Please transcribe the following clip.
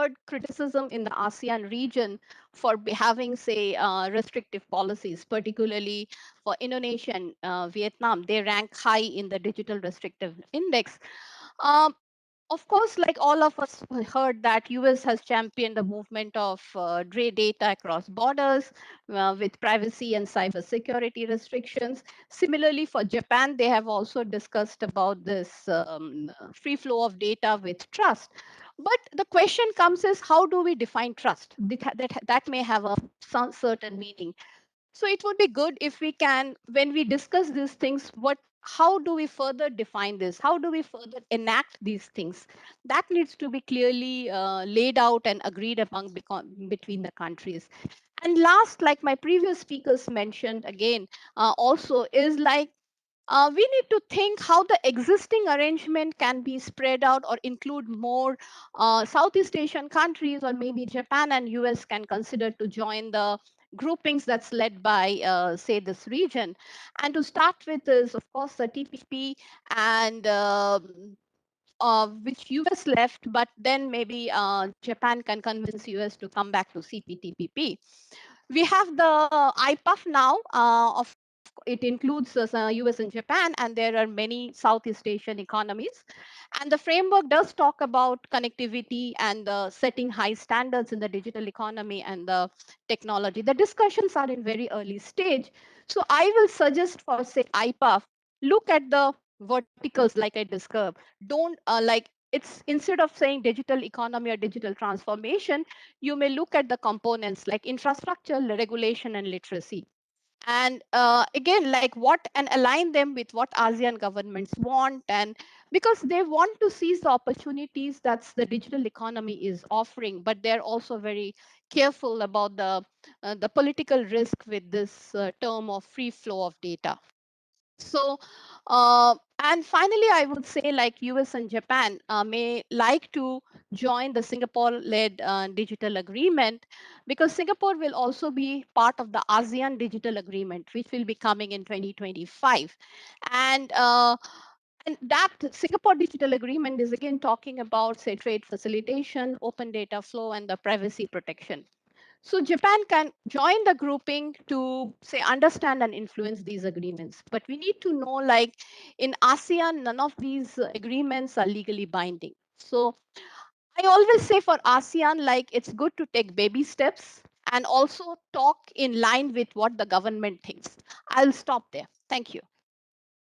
heard criticism in the ASEAN region for having, say, restrictive policies, particularly for Indonesia and Vietnam. They rank high in the digital restrictive index. Um, of course, like all of us heard that US has championed the movement of data across borders with privacy and cyber security restrictions. Similarly, for Japan, they have also discussed about this free flow of data with trust. But the question comes is, how do we define trust? That may have a some certain meaning. So it would be good if we can, when we discuss these things, how do we further define this? How do we further enact these things? That needs to be clearly laid out and agreed among between the countries. And last, like my previous speakers mentioned again, also is like we need to think how the existing arrangement can be spread out or include more Southeast Asian countries, or maybe Japan and US can consider to join the groupings that's led by, say, this region. And to start with is, of course, the TPP, and which US left, but then maybe Japan can convince US to come back to CPTPP. We have the IPAF now. It includes US and Japan, and there are many Southeast Asian economies. And the framework does talk about connectivity and setting high standards in the digital economy and the technology. The discussions are in very early stage. So I will suggest for, say, IPAF, look at the verticals like I described. Don't like it's instead of saying digital economy or digital transformation, you may look at the components like infrastructure, regulation, and literacy. And again, like what, and align them with what ASEAN governments want, and because they want to seize the opportunities that's the digital economy is offering, but they're also very careful about the political risk with this term of free flow of data. So, and finally, I would say like US and Japan may like to join the Singapore-led digital agreement, because Singapore will also be part of the ASEAN digital agreement, which will be coming in 2025. And and that Singapore digital agreement is again talking about, say, trade facilitation, open data flow, and the privacy protection. So Japan can join the grouping to, say, understand and influence these agreements. But we need to know, like in ASEAN, none of these agreements are legally binding. So I always say for ASEAN, like it's good to take baby steps and also talk in line with what the government thinks. I'll stop there. Thank you.